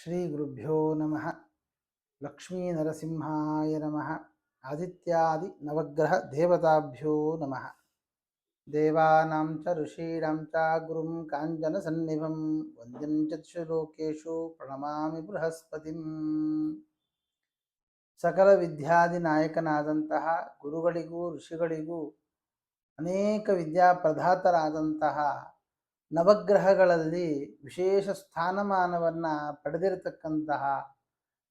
ಶ್ರೀ ಗುರುಭ್ಯೋ ನಮಃ. ಲಕ್ಷ್ಮೀ ನರಸಿಂಹಾಯ ನಮಃ. ಆದಿತ್ಯಾದಿ ನವಗ್ರಹ ದೇವತಾಭ್ಯೋ ನಮಃ. ದೇವಾನಾಂ ಚ ಋಷೀಣಾಂ ಚ ಗುರುಂ ಕಾಂಚನ ಸನ್ನಿಭಂ ವಂದ್ಯಂ ಚಕ್ಷುಲೋಕೇಶು ಪ್ರಣಮಾಮಿ ಬೃಹಸ್ಪತಿಂ. ಸಕಲ ವಿದ್ಯಾದಿ ನಾಯಕನಾದಂತಹ ಗುರುಗಳಿಗೂ ಋಷಿಗಳಿಗೂ ಅನೇಕ ವಿದ್ಯಾಪ್ರದಾತರಾದಂತಹ ನವಗ್ರಹಗಳಲ್ಲಿ ವಿಶೇಷ ಸ್ಥಾನಮಾನವನ್ನು ಪಡೆದಿರತಕ್ಕಂತಹ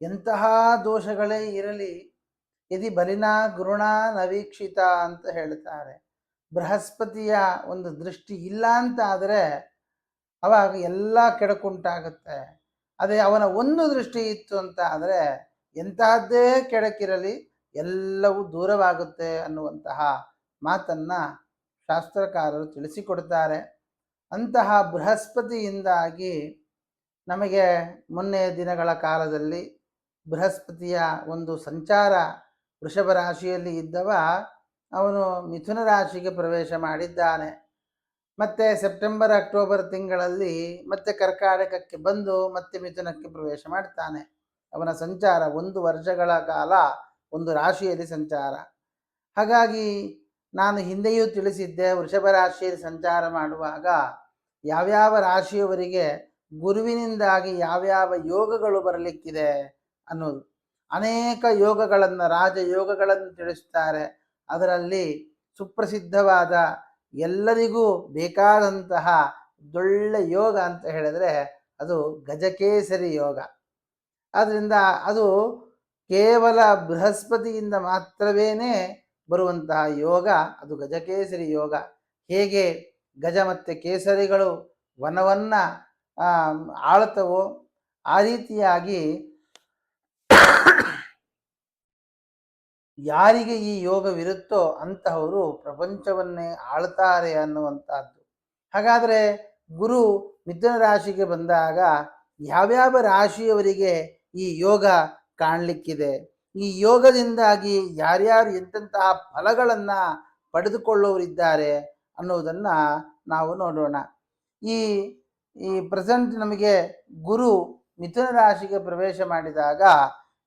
ಎಂತಹ ದೋಷಗಳೇ ಇರಲಿ ಯದಿ ಬಲಿನಾ ಗುರುಣ ನವೀಕ್ಷಿತ ಅಂತ ಹೇಳ್ತಾರೆ. ಬೃಹಸ್ಪತಿಯ ಒಂದು ದೃಷ್ಟಿ ಇಲ್ಲ ಅಂತ ಆದರೆ ಅವಾಗ ಎಲ್ಲ ಕೆಡಕುಂಟಾಗುತ್ತೆ. ಅದೇ ಅವನ ಒಂದು ದೃಷ್ಟಿ ಇತ್ತು ಅಂತ ಆದರೆ ಎಂತಹದ್ದೇ ಕೆಡಕಿರಲಿ ಎಲ್ಲವೂ ದೂರವಾಗುತ್ತೆ ಅನ್ನುವಂತಹ ಮಾತನ್ನು ಶಾಸ್ತ್ರಕಾರರು ತಿಳಿಸಿಕೊಡ್ತಾರೆ. ಅಂತಹ ಬೃಹಸ್ಪತಿಯಿಂದಾಗಿ ನಮಗೆ ಮೊನ್ನೆ ದಿನಗಳ ಕಾಲದಲ್ಲಿ ಬೃಹಸ್ಪತಿಯ ಒಂದು ಸಂಚಾರ ವೃಷಭ ರಾಶಿಯಲ್ಲಿ ಇದ್ದವ ಅವನು ಮಿಥುನ ರಾಶಿಗೆ ಪ್ರವೇಶ ಮಾಡಿದ್ದಾನೆ. ಮತ್ತೆ ಸೆಪ್ಟೆಂಬರ್ ಅಕ್ಟೋಬರ್ ತಿಂಗಳಲ್ಲಿ ಮತ್ತೆ ಕರ್ಕಾಟಕಕ್ಕೆ ಬಂದು ಮತ್ತೆ ಮಿಥುನಕ್ಕೆ ಪ್ರವೇಶ ಮಾಡ್ತಾನೆ. ಅವನ ಸಂಚಾರ 1 ವರ್ಷಗಳ ಕಾಲ ಒಂದು ರಾಶಿಯಲ್ಲಿ ಸಂಚಾರ. ಹಾಗಾಗಿ ನಾನು ಹಿಂದೆಯೂ ತಿಳಿಸಿದ್ದೆ, ವೃಷಭ ರಾಶಿಯಲ್ಲಿ ಸಂಚಾರ ಮಾಡುವಾಗ ಯಾವ್ಯಾವ ರಾಶಿಯವರಿಗೆ ಗುರುವಿನಿಂದಾಗಿ ಯಾವ್ಯಾವ ಯೋಗಗಳು ಬರಲಿಕ್ಕಿದೆ ಅನ್ನೋದು. ಅನೇಕ ಯೋಗಗಳನ್ನು, ರಾಜಯೋಗಗಳನ್ನು ತಿಳಿಸ್ತಾರೆ. ಅದರಲ್ಲಿ ಸುಪ್ರಸಿದ್ಧವಾದ ಎಲ್ಲರಿಗೂ ಬೇಕಾದಂತಹ ದೊಳ್ಳೆ ಯೋಗ ಅಂತ ಹೇಳಿದ್ರೆ ಅದು ಗಜಕೇಸರಿ ಯೋಗ. ಆದ್ದರಿಂದ ಅದು ಕೇವಲ ಬೃಹಸ್ಪತಿಯಿಂದ ಮಾತ್ರವೇನೇ ಬರುವಂತಹ ಯೋಗ, ಅದು ಗಜಕೇಸರಿ ಯೋಗ. ಹೇಗೆ ಗಜ ಮತ್ತು ಕೇಸರಿಗಳು ವನವನ್ನು ಆಳ್ತವೋ ಆ ರೀತಿಯಾಗಿ ಯಾರಿಗೆ ಈ ಯೋಗವಿರುತ್ತೋ ಅಂತಹವರು ಪ್ರಪಂಚವನ್ನೇ ಆಳ್ತಾರೆ ಅನ್ನುವಂಥದ್ದು. ಹಾಗಾದರೆ ಗುರು ಮಿಥುನ ರಾಶಿಗೆ ಬಂದಾಗ ಯಾವ್ಯಾವ ರಾಶಿಯವರಿಗೆ ಈ ಯೋಗ ಕಾಣಲಿಕ್ಕಿದೆ, ಈ ಯೋಗದಿಂದಾಗಿ ಯಾರ್ಯಾರು ಎಂತೆಂತಹ ಫಲಗಳನ್ನು ಪಡೆದುಕೊಳ್ಳೋರಿದ್ದಾರೆ ಅನ್ನೋದನ್ನು ನಾವು ನೋಡೋಣ. ಈ ಪ್ರೆಸೆಂಟ್ ನಮಗೆ ಗುರು ಮಿಥುನ ರಾಶಿಗೆ ಪ್ರವೇಶ ಮಾಡಿದಾಗ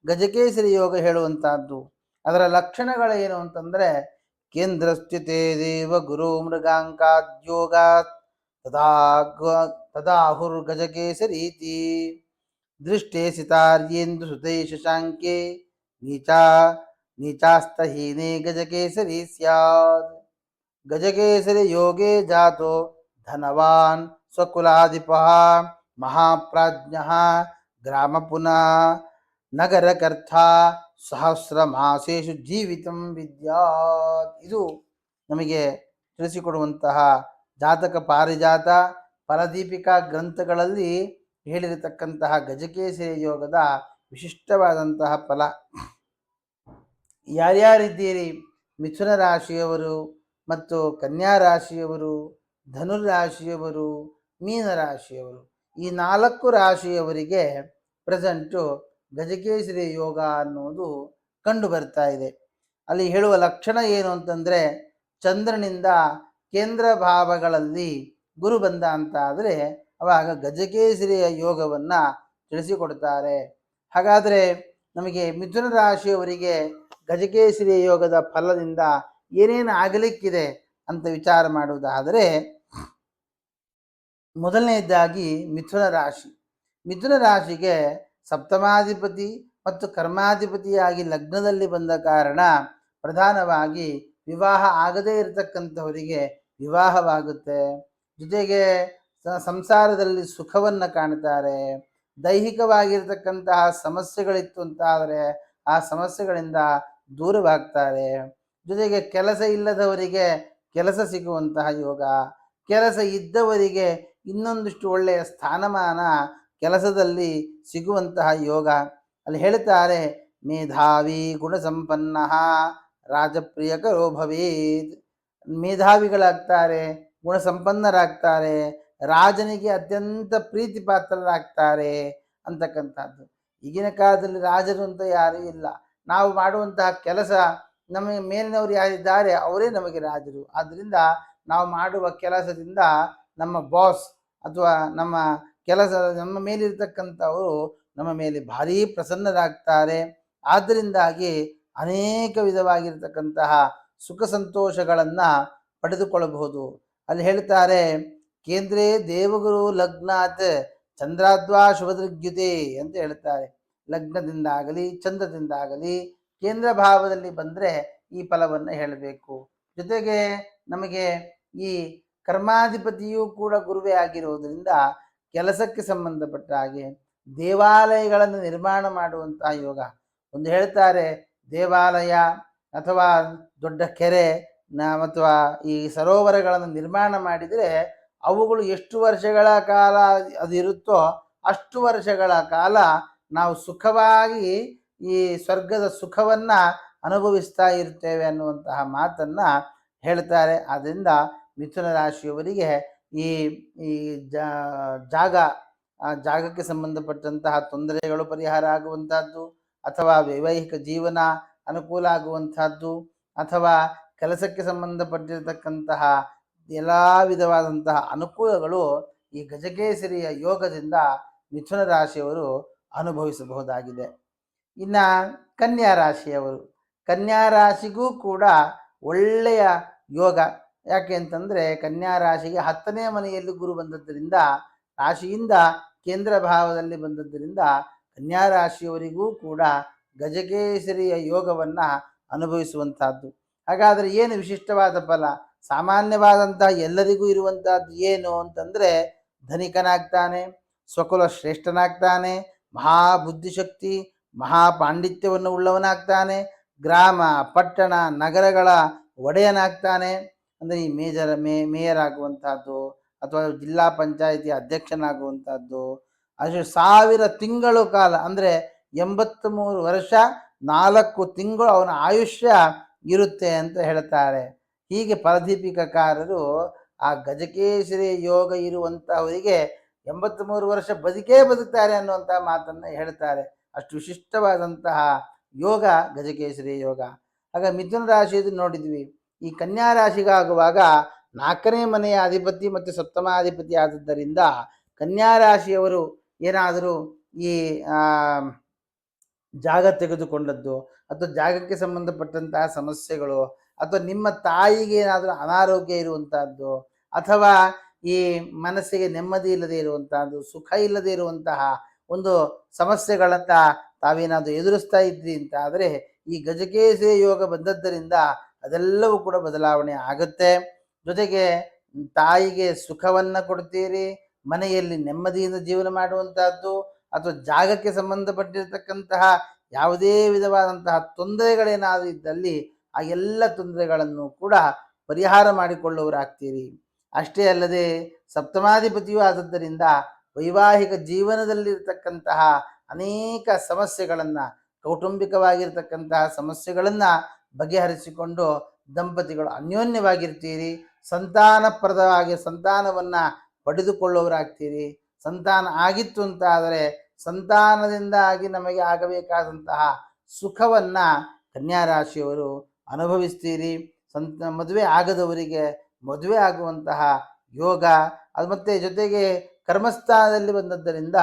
ಗಜಕೇಸರಿ ಯೋಗ ಹೇಳುವಂತಹದ್ದು. ಅದರ ಲಕ್ಷಣಗಳೇನು ಅಂತಂದರೆ, ಕೇಂದ್ರಸ್ಥಿತೇ ದೇವ ಗುರು ಮೃಗಾಂಕಾದ್ಯೋಗ ತದಾಹುರ್ ಗಜಕೇಸರೀತಿ ದೃಷ್ಟೇ ಸಿತಾರ್ಯೇಂದು ಸುತೈ ಶಶಾಂಕೆ ನೀಚಾಸ್ತಹೀನೇ ಗಜಕೇಸರಿ ಸ್ಯಾತ್. ಗಜಕೇಸರಿ ಯೋಗೇ ಜಾತೋ ಧನವಾನ್ ಸ್ವಕುಲಾಧಿಪಃ ಮಹಾಪ್ರಾಜ್ಞಃ ಗ್ರಾಮ ಪುನಃ ನಗರಕರ್ಥ ಸಹಸ್ರ ಮಾಸೇಶು ಜೀವಿತಂ ವಿದ್ಯಾತ್. ಇದು ನಮಗೆ ತಿಳಿಸಿಕೊಡುವಂತಹ ಜಾತಕ ಪಾರಿಜಾತ ಫಲದೀಪಿಕಾ ಗ್ರಂಥಗಳಲ್ಲಿ ಹೇಳಿರತಕ್ಕಂತಹ ಗಜಕೇಸರಿ ಯೋಗದ ವಿಶಿಷ್ಟವಾದಂತಹ ಫಲ. ಯಾರ್ಯಾರಿದ್ದೀರಿ ಮಿಥುನ ರಾಶಿಯವರು ಮತ್ತು ಕನ್ಯಾ ರಾಶಿಯವರು, ಧನುರಾಶಿಯವರು, ಮೀನರಾಶಿಯವರು, ಈ 4 ರಾಶಿಯವರಿಗೆ ಪ್ರೆಸೆಂಟು ಗಜಕೇಸರಿ ಯೋಗ ಅನ್ನೋದು ಕಂಡು ಬರ್ತಾ ಇದೆ. ಅಲ್ಲಿ ಹೇಳುವ ಲಕ್ಷಣ ಏನು ಅಂತಂದರೆ, ಚಂದ್ರನಿಂದ ಕೇಂದ್ರ ಭಾವಗಳಲ್ಲಿ ಗುರು ಬಂದ ಅಂತ ಆದರೆ ಅವಾಗ ಗಜಕೇಸರಿಯ ಯೋಗವನ್ನು ತಿಳಿಸಿಕೊಡ್ತಾರೆ. ಹಾಗಾದರೆ ನಮಗೆ ಮಿಥುನ ರಾಶಿಯವರಿಗೆ ಗಜಕೇಸರಿ ಯೋಗದ ಫಲದಿಂದ ಏನೇನು ಆಗಲಿಕ್ಕಿದೆ ಅಂತ ವಿಚಾರ ಮಾಡುವುದಾದರೆ, ಮೊದಲನೇದಾಗಿ ಮಿಥುನ ರಾಶಿಗೆ ಸಪ್ತಮಾಧಿಪತಿ ಮತ್ತು ಕರ್ಮಾಧಿಪತಿಯಾಗಿ ಲಗ್ನದಲ್ಲಿ ಬಂದ ಕಾರಣ ಪ್ರಧಾನವಾಗಿ ವಿವಾಹ ಆಗದೇ ಇರತಕ್ಕಂಥವರಿಗೆ ವಿವಾಹವಾಗುತ್ತೆ. ಜೊತೆಗೆ ಸಂಸಾರದಲ್ಲಿ ಸುಖವನ್ನು ಕಾಣ್ತಾರೆ. ದೈಹಿಕವಾಗಿರ್ತಕ್ಕಂತಹ ಸಮಸ್ಯೆಗಳಿತ್ತು ಅಂತಾದರೆ ಆ ಸಮಸ್ಯೆಗಳಿಂದ ದೂರವಾಗ್ತಾರೆ. ಜೊತೆಗೆ ಕೆಲಸ ಇಲ್ಲದವರಿಗೆ ಕೆಲಸ ಸಿಗುವಂತಹ ಯೋಗ, ಕೆಲಸ ಇದ್ದವರಿಗೆ ಇನ್ನೊಂದಿಷ್ಟು ಒಳ್ಳೆಯ ಸ್ಥಾನಮಾನ ಕೆಲಸದಲ್ಲಿ ಸಿಗುವಂತಹ ಯೋಗ. ಅಲ್ಲಿ ಹೇಳ್ತಾರೆ, ಮೇಧಾವಿ ಗುಣಸಂಪನ್ನ ರಾಜಪ್ರಿಯಕರೋ ಭವೇತ್. ಮೇಧಾವಿಗಳಾಗ್ತಾರೆ, ಗುಣಸಂಪನ್ನರಾಗ್ತಾರೆ, ರಾಜನಿಗೆ ಅತ್ಯಂತ ಪ್ರೀತಿ ಪಾತ್ರರಾಗ್ತಾರೆ ಅಂತಕ್ಕಂಥದ್ದು. ಈಗಿನ ಕಾಲದಲ್ಲಿ ರಾಜರು ಅಂತ ಯಾರೂ ಇಲ್ಲ. ನಾವು ಮಾಡುವಂತಹ ಕೆಲಸ ನಮಗೆ ಮೇಲಿನವರು ಯಾರಿದ್ದಾರೆ ಅವರೇ ನಮಗೆ ರಾಜರು. ಆದ್ದರಿಂದ ನಾವು ಮಾಡುವ ಕೆಲಸದಿಂದ ನಮ್ಮ ಬಾಸ್ ಅಥವಾ ನಮ್ಮ ಕೆಲಸ ನಮ್ಮ ಮೇಲಿರ್ತಕ್ಕಂಥವರು ನಮ್ಮ ಮೇಲೆ ಭಾರೀ ಪ್ರಸನ್ನರಾಗ್ತಾರೆ. ಆದ್ದರಿಂದಾಗಿ ಅನೇಕ ವಿಧವಾಗಿರ್ತಕ್ಕಂತಹ ಸುಖ ಸಂತೋಷಗಳನ್ನು ಪಡೆದುಕೊಳ್ಳಬಹುದು. ಅಲ್ಲಿ ಹೇಳ್ತಾರೆ, ಕೇಂದ್ರೇ ದೇವಗುರು ಲಗ್ನಾತ್ ಚಂದ್ರಾದ್ವಾ ಶುಭದೃಗ್ಯುತೆ ಅಂತ ಹೇಳ್ತಾರೆ. ಲಗ್ನದಿಂದಾಗಲಿ ಚಂದ್ರದಿಂದಾಗಲಿ ಕೇಂದ್ರ ಭಾವದಲ್ಲಿ ಬಂದರೆ ಈ ಫಲವನ್ನು ಹೇಳಬೇಕು. ಜೊತೆಗೆ ನಮಗೆ ಈ ಕರ್ಮಾಧಿಪತಿಯೂ ಕೂಡ ಗುರುವೇ ಆಗಿರುವುದರಿಂದ ಕೆಲಸಕ್ಕೆ ಸಂಬಂಧಪಟ್ಟ ಹಾಗೆ ದೇವಾಲಯಗಳನ್ನು ನಿರ್ಮಾಣ ಮಾಡುವಂತಹ ಯೋಗ. ಒಂದು ಹೇಳ್ತಾರೆ, ದೇವಾಲಯ ಅಥವಾ ದೊಡ್ಡ ಕೆರೆ ಅಥವಾ ಈ ಸರೋವರಗಳನ್ನು ನಿರ್ಮಾಣ ಮಾಡಿದರೆ ಅವುಗಳು ಎಷ್ಟು ವರ್ಷಗಳ ಕಾಲ ಅದಿರುತ್ತೋ ಅಷ್ಟು ವರ್ಷಗಳ ಕಾಲ ನಾವು ಸುಖವಾಗಿ ಈ ಸ್ವರ್ಗದ ಸುಖವನ್ನು ಅನುಭವಿಸ್ತಾ ಇರ್ತೇವೆ ಅನ್ನುವಂತಹ ಮಾತನ್ನು ಹೇಳ್ತಾರೆ. ಆದ್ದರಿಂದ ಮಿಥುನ ರಾಶಿಯವರಿಗೆ ಈ ಈ ಜಾಗ ಜಾಗಕ್ಕೆ ಸಂಬಂಧಪಟ್ಟಂತಹ ತೊಂದರೆಗಳು ಪರಿಹಾರ ಆಗುವಂತಹದ್ದು, ಅಥವಾ ವೈವಾಹಿಕ ಜೀವನ ಅನುಕೂಲ ಆಗುವಂತಹದ್ದು, ಅಥವಾ ಕೆಲಸಕ್ಕೆ ಸಂಬಂಧಪಟ್ಟಿರತಕ್ಕಂತಹ ಎಲ್ಲ ವಿಧವಾದಂತಹ ಅನುಕೂಲಗಳು ಈ ಗಜಕೇಸರಿಯ ಯೋಗದಿಂದ ಮಿಥುನ ರಾಶಿಯವರು ಅನುಭವಿಸಬಹುದಾಗಿದೆ. ಇನ್ನು ಕನ್ಯಾ ರಾಶಿಯವರು, ಕನ್ಯಾ ರಾಶಿಗೂ ಕೂಡ ಒಳ್ಳೆಯ ಯೋಗ. ಯಾಕೆ ಅಂತಂದರೆ ಕನ್ಯಾ ರಾಶಿಗೆ 10ನೇ ಮನೆಯಲ್ಲಿ ಗುರು ಬಂದದ್ದರಿಂದ, ರಾಶಿಯಿಂದ ಕೇಂದ್ರ ಭಾವದಲ್ಲಿ ಬಂದದ್ದರಿಂದ ಕನ್ಯಾ ರಾಶಿಯವರಿಗೂ ಕೂಡ ಗಜಕೇಸರಿಯ ಯೋಗವನ್ನು ಅನುಭವಿಸುವಂತಹದ್ದು. ಹಾಗಾದರೆ ಏನು ವಿಶಿಷ್ಟವಾದ ಫಲ? ಸಾಮಾನ್ಯವಾದಂತಹ ಎಲ್ಲರಿಗೂ ಇರುವಂತಹದ್ದು ಏನು ಅಂತಂದರೆ, ಧನಿಕನಾಗ್ತಾನೆ, ಸ್ವಕುಲ ಶ್ರೇಷ್ಠನಾಗ್ತಾನೆ, ಮಹಾಬುದ್ಧಿಶಕ್ತಿ ಮಹಾಪಾಂಡಿತ್ಯವನ್ನು ಉಳ್ಳವನಾಗ್ತಾನೆ, ಗ್ರಾಮ ಪಟ್ಟಣ ನಗರಗಳ ಒಡೆಯನಾಗ್ತಾನೆ. ಅಂದರೆ ಈ ಮೇಯರ್ ಆಗುವಂತಹದ್ದು, ಅಥವಾ ಜಿಲ್ಲಾ ಪಂಚಾಯಿತಿ ಅಧ್ಯಕ್ಷನಾಗುವಂಥದ್ದು, ಅದು 1000 ತಿಂಗಳು ಕಾಲ, ಅಂದರೆ 83 ವರ್ಷ 4 ತಿಂಗಳು ಅವನ ಆಯುಷ್ಯ ಇರುತ್ತೆ ಅಂತ ಹೇಳ್ತಾರೆ. ಹೀಗೆ ಫಲದೀಪಿಕಕಾರರು ಆ ಗಜಕೇಸರಿ ಯೋಗ ಇರುವಂತಹವರಿಗೆ 83 ವರ್ಷ ಬದುಕ್ತಾರೆ ಅನ್ನುವಂಥ ಮಾತನ್ನು ಹೇಳ್ತಾರೆ. ಅಷ್ಟು ವಿಶಿಷ್ಟವಾದಂತಹ ಯೋಗ ಗಜಕೇಸರಿ ಯೋಗ. ಆಗ ಮಿಥುನ ರಾಶಿಯದು ನೋಡಿದ್ವಿ. ಈ ಕನ್ಯಾ ರಾಶಿಗಾಗುವಾಗ 4ನೇ ಮನೆಯ ಅಧಿಪತಿ ಮತ್ತು ಸಪ್ತಮಾಧಿಪತಿ ಆದದ್ದರಿಂದ ಕನ್ಯಾ ರಾಶಿಯವರು ಏನಾದರೂ ಈ ಜಾಗ ತೆಗೆದುಕೊಂಡದ್ದು, ಅಥವಾ ಜಾಗಕ್ಕೆ ಸಂಬಂಧಪಟ್ಟಂತಹ ಸಮಸ್ಯೆಗಳು, ಅಥವಾ ನಿಮ್ಮ ತಾಯಿಗೆ ಏನಾದರೂ ಅನಾರೋಗ್ಯ ಇರುವಂತಹದ್ದು, ಅಥವಾ ಈ ಮನಸ್ಸಿಗೆ ನೆಮ್ಮದಿ ಇಲ್ಲದೆ ಇರುವಂತಹದ್ದು, ಸುಖ ಇಲ್ಲದೆ ಇರುವಂತಹ ಒಂದು ಸಮಸ್ಯೆಗಳನ್ನು ತಾವೇನಾದರೂ ಎದುರಿಸ್ತಾ ಇದ್ರಿ ಅಂತ ಆದರೆ ಈ ಗಜಕೇಸರಿ ಯೋಗ ಬಂದದ್ದರಿಂದ ಅದೆಲ್ಲವೂ ಕೂಡ ಬದಲಾವಣೆ ಆಗುತ್ತೆ. ಜೊತೆಗೆ ತಾಯಿಗೆ ಸುಖವನ್ನು ಕೊಡ್ತೀರಿ, ಮನೆಯಲ್ಲಿ ನೆಮ್ಮದಿಯಿಂದ ಜೀವನ ಮಾಡುವಂತಹದ್ದು, ಅಥವಾ ಜಾಗಕ್ಕೆ ಸಂಬಂಧಪಟ್ಟಿರತಕ್ಕಂತಹ ಯಾವುದೇ ವಿಧವಾದಂತಹ ತೊಂದರೆಗಳೇನಾದರೂ ಇದ್ದಲ್ಲಿ ಆ ಎಲ್ಲ ತೊಂದರೆಗಳನ್ನು ಕೂಡ ಪರಿಹಾರ ಮಾಡಿಕೊಳ್ಳುವರಾಗ್ತೀರಿ. ಅಷ್ಟೇ ಅಲ್ಲದೆ ಸಪ್ತಮಾಧಿಪತಿಯೂ ಆದದ್ದರಿಂದ ವೈವಾಹಿಕ ಜೀವನದಲ್ಲಿರ್ತಕ್ಕಂತಹ ಅನೇಕ ಸಮಸ್ಯೆಗಳನ್ನು, ಕೌಟುಂಬಿಕವಾಗಿರ್ತಕ್ಕಂತಹ ಸಮಸ್ಯೆಗಳನ್ನು ಬಗೆಹರಿಸಿಕೊಂಡು ದಂಪತಿಗಳು ಅನ್ಯೋನ್ಯವಾಗಿರ್ತೀರಿ. ಸಂತಾನಪ್ರದವಾಗಿ ಸಂತಾನವನ್ನು ಪಡೆದುಕೊಳ್ಳುವರಾಗ್ತೀರಿ. ಸಂತಾನ ಆಗಿತ್ತು ಅಂತ ಆದರೆ ಸಂತಾನದಿಂದಾಗಿ ನಮಗೆ ಆಗಬೇಕಾದಂತಹ ಸುಖವನ್ನು ಕನ್ಯಾ ರಾಶಿಯವರು ಅನುಭವಿಸ್ತೀರಿ. ಮದುವೆ ಆಗದವರಿಗೆ ಮದುವೆ ಆಗುವಂತಹ ಯೋಗ, ಅದು ಮತ್ತೆ ಜೊತೆಗೆ ಕರ್ಮಸ್ಥಾನದಲ್ಲಿ ಬಂದದ್ದರಿಂದ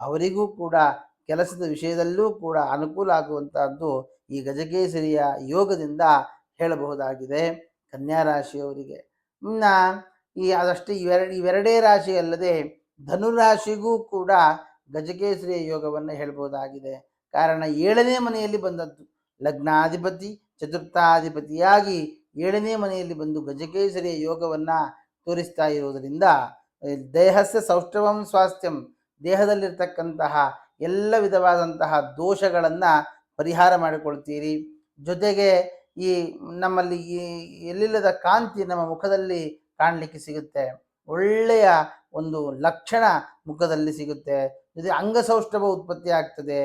ಅವರಿಗೂ ಕೂಡ ಕೆಲಸದ ವಿಷಯದಲ್ಲೂ ಕೂಡ ಅನುಕೂಲ ಆಗುವಂತಹದ್ದು ಈ ಗಜಕೇಸರಿಯ ಯೋಗದಿಂದ ಹೇಳಬಹುದಾಗಿದೆ ಕನ್ಯಾ ರಾಶಿಯವರಿಗೆ. ಇನ್ನು ಅದಷ್ಟೇ ಇವೆರಡೇ ರಾಶಿ ಅಲ್ಲದೆ ಧನುರಾಶಿಗೂ ಕೂಡ ಗಜಕೇಸರಿಯ ಯೋಗವನ್ನು ಹೇಳಬಹುದಾಗಿದೆ. ಕಾರಣ 7ನೇ ಮನೆಯಲ್ಲಿ ಬಂದದ್ದು, ಲಗ್ನಾಧಿಪತಿ ಚತುರ್ಥಾಧಿಪತಿಯಾಗಿ 7ನೇ ಮನೆಯಲ್ಲಿ ಬಂದು ಗಜಕೇಸರಿಯ ಯೋಗವನ್ನು ತೋರಿಸ್ತಾ ಇರುವುದರಿಂದ ದೇಹಸ್ಯ ಸೌಷ್ಠವಂ ಸ್ವಾಸ್ಥ್ಯಂ, ದೇಹದಲ್ಲಿರ್ತಕ್ಕಂತಹ ಎಲ್ಲ ವಿಧವಾದಂತಹ ದೋಷಗಳನ್ನು ಪರಿಹಾರ ಮಾಡಿಕೊಳ್ತೀರಿ. ಜೊತೆಗೆ ಈ ನಮ್ಮಲ್ಲಿ ಈ ಎಲ್ಲಿಲ್ಲದ ಕಾಂತಿ ನಮ್ಮ ಮುಖದಲ್ಲಿ ಕಾಣಲಿಕ್ಕೆ ಸಿಗುತ್ತೆ, ಒಳ್ಳೆಯ ಒಂದು ಲಕ್ಷಣ ಮುಖದಲ್ಲಿ ಸಿಗುತ್ತೆ. ಜೊತೆ ಅಂಗಸೌಷ್ಠವ ಉತ್ಪತ್ತಿ ಆಗ್ತದೆ.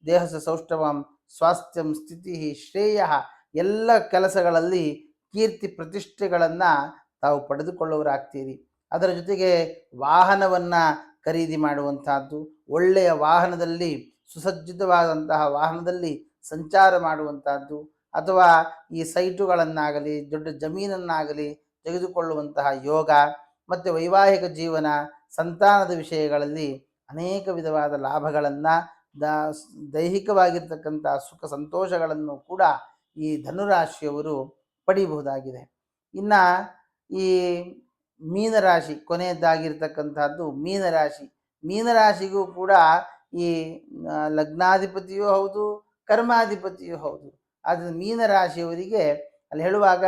ದೇಹದ ಸೌಷ್ಠವಂ ಸ್ವಾಸ್ಥ್ಯಂ ಸ್ಥಿತಿ ಶ್ರೇಯ, ಎಲ್ಲ ಕೆಲಸಗಳಲ್ಲಿ ಕೀರ್ತಿ ಪ್ರತಿಷ್ಠೆಗಳನ್ನು ತಾವು ಪಡೆದುಕೊಳ್ಳುವರಾಗ್ತೀರಿ. ಅದರ ಜೊತೆಗೆ ವಾಹನವನ್ನು ಖರೀದಿ ಮಾಡುವಂತಹದ್ದು, ಒಳ್ಳೆಯ ವಾಹನದಲ್ಲಿ ಸುಸಜ್ಜಿತವಾದಂತಹ ವಾಹನದಲ್ಲಿ ಸಂಚಾರ ಮಾಡುವಂತಹದ್ದು, ಅಥವಾ ಈ ಸೈಟುಗಳನ್ನಾಗಲಿ ದೊಡ್ಡ ಜಮೀನನ್ನಾಗಲಿ ತೆಗೆದುಕೊಳ್ಳುವಂತಹ ಯೋಗ, ಮತ್ತು ವೈವಾಹಿಕ ಜೀವನ ಸಂತಾನದ ವಿಷಯಗಳಲ್ಲಿ ಅನೇಕ ವಿಧವಾದ ಲಾಭಗಳನ್ನು ದ ದೈಹಿಕವಾಗಿರ್ತಕ್ಕಂಥ ಸುಖ ಸಂತೋಷಗಳನ್ನು ಕೂಡ ಈ ಧನುರಾಶಿಯವರು ಪಡೀಬಹುದಾಗಿದೆ. ಇನ್ನು ಈ ಮೀನರಾಶಿ ಕೊನೆಯದ್ದಾಗಿರ್ತಕ್ಕಂಥದ್ದು ಮೀನರಾಶಿ. ಮೀನರಾಶಿಗೂ ಕೂಡ ಈ ಲಗ್ನಾಧಿಪತಿಯೂ ಹೌದು, ಕರ್ಮಾಧಿಪತಿಯೂ ಹೌದು. ಆದರೆ ಮೀನರಾಶಿಯವರಿಗೆ ಅಲ್ಲಿ ಹೇಳುವಾಗ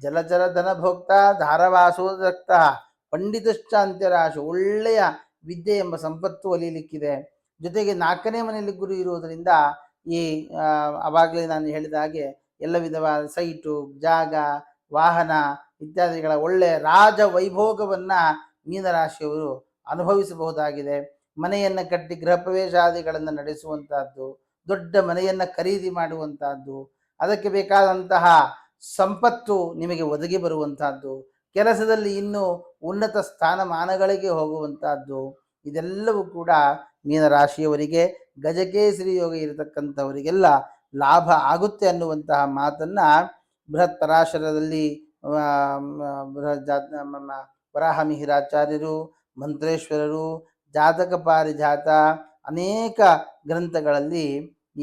ಜಲಚರ ಧನ ಭೋಕ್ತ ಧಾರವಾಸೋದಕ್ತ ಪಂಡಿತಶ್ಚ ಅಂತ್ಯರಾಶಿ, ಒಳ್ಳೆಯ ವಿದ್ಯೆ ಎಂಬ ಸಂಪತ್ತು ಒಲಿಯಲಿಕ್ಕಿದೆ. ಜೊತೆಗೆ 4ನೇ ಮನೆಯಲ್ಲಿ ಗುರು ಇರುವುದರಿಂದ ಈ ಆವಾಗಲೇ ನಾನು ಹೇಳಿದ ಹಾಗೆ ಎಲ್ಲ ವಿಧವಾದ ಸೈಟು, ಜಾಗ, ವಾಹನ ಇತ್ಯಾದಿಗಳ ಒಳ್ಳೆಯ ರಾಜ ವೈಭೋಗವನ್ನು ಮೀನರಾಶಿಯವರು ಅನುಭವಿಸಬಹುದಾಗಿದೆ. ಮನೆಯನ್ನು ಕಟ್ಟಿ ಗೃಹ ಪ್ರವೇಶಾದಿಗಳನ್ನು ನಡೆಸುವಂತಹದ್ದು, ದೊಡ್ಡ ಮನೆಯನ್ನು ಖರೀದಿ ಮಾಡುವಂತಹದ್ದು, ಅದಕ್ಕೆ ಬೇಕಾದಂತಹ ಸಂಪತ್ತು ನಿಮಗೆ ಒದಗಿ ಬರುವಂತಹದ್ದು, ಕೆಲಸದಲ್ಲಿ ಇನ್ನೂ ಉನ್ನತ ಸ್ಥಾನಮಾನಗಳಿಗೆ ಹೋಗುವಂತಹದ್ದು, ಇದೆಲ್ಲವೂ ಕೂಡ ಮೀನರಾಶಿಯವರಿಗೆ ಗಜಕೇಸರಿ ಯೋಗ ಇರತಕ್ಕಂಥವರಿಗೆಲ್ಲ ಲಾಭ ಆಗುತ್ತೆ ಅನ್ನುವಂತಹ ಮಾತನ್ನು ಬೃಹತ್ ಪರಾಶರದಲ್ಲಿ ವರಾಹಮಿಹಿರಾಚಾರ್ಯರು, ಮಂತ್ರೇಶ್ವರರು, ಜಾತಕ ಪಾರಿಜಾತ ಅನೇಕ ಗ್ರಂಥಗಳಲ್ಲಿ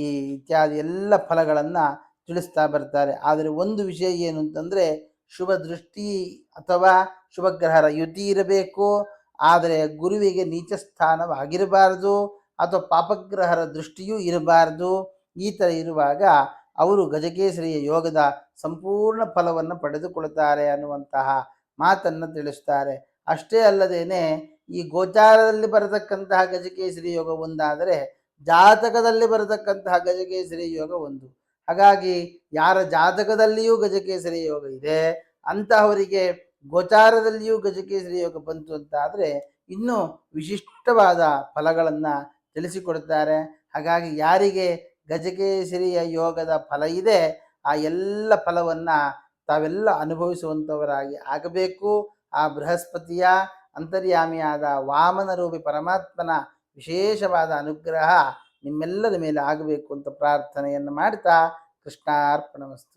ಈ ಇತ್ಯಾದಿ ಎಲ್ಲ ಫಲಗಳನ್ನು ತಿಳಿಸ್ತಾ ಬರ್ತಾರೆ. ಆದರೆ ಒಂದು ವಿಷಯ ಏನು ಅಂತಂದರೆ, ಶುಭ ದೃಷ್ಟಿ ಅಥವಾ ಶುಭಗ್ರಹರ ಯುತಿ ಇರಬೇಕು, ಆದರೆ ಗುರುವಿಗೆ ನೀಚ ಸ್ಥಾನವಾಗಿರಬಾರದು, ಅಥವಾ ಪಾಪಗ್ರಹರ ದೃಷ್ಟಿಯೂ ಇರಬಾರದು. ಈ ಥರ ಇರುವಾಗ ಅವರು ಗಜಕೇಸರಿಯ ಯೋಗದ ಸಂಪೂರ್ಣ ಫಲವನ್ನು ಪಡೆದುಕೊಳ್ತಾರೆ ಅನ್ನುವಂತಹ ಮಾತನ್ನು ತಿಳಿಸ್ತಾರೆ. ಅಷ್ಟೇ ಅಲ್ಲದೇನೆ ಈ ಗೋಚಾರದಲ್ಲಿ ಬರತಕ್ಕಂತಹ ಗಜಕೇಸರಿ ಯೋಗ ಒಂದಾದರೆ ಜಾತಕದಲ್ಲಿ ಬರತಕ್ಕಂತಹ ಗಜಕೇಸರಿ ಯೋಗ ಒಂದು. ಹಾಗಾಗಿ ಯಾರ ಜಾತಕದಲ್ಲಿಯೂ ಗಜಕೇಸರಿ ಯೋಗ ಇದೆ ಅಂತಹವರಿಗೆ ಗೋಚಾರದಲ್ಲಿಯೂ ಗಜಕೇಸರಿ ಯೋಗ ಬಂತು ಅಂತ ಆದರೆ ಇನ್ನೂ ವಿಶಿಷ್ಟವಾದ ಫಲಗಳನ್ನು ತಿಳಿಸಿಕೊಡುತ್ತಾರೆ. ಹಾಗಾಗಿ ಯಾರಿಗೆ ಗಜಕೇಸರಿಯ ಯೋಗದ ಫಲ ಇದೆ ಆ ಎಲ್ಲ ಫಲವನ್ನು ತಾವೆಲ್ಲ ಅನುಭವಿಸುವಂಥವರಾಗಿ ಆಗಬೇಕು. ಆ ಬೃಹಸ್ಪತಿಯ ಅಂತರ್ಯಾಮಿಯಾದ ವಾಮನ ರೂಪಿ ಪರಮಾತ್ಮನ ವಿಶೇಷವಾದ ಅನುಗ್ರಹ ನಿಮ್ಮೆಲ್ಲರ ಮೇಲೆ ಆಗಬೇಕು ಅಂತ ಪ್ರಾರ್ಥನೆಯನ್ನು ಮಾಡ್ತಾ ಕೃಷ್ಣಾರ್ಪಣಮಸ್ತು.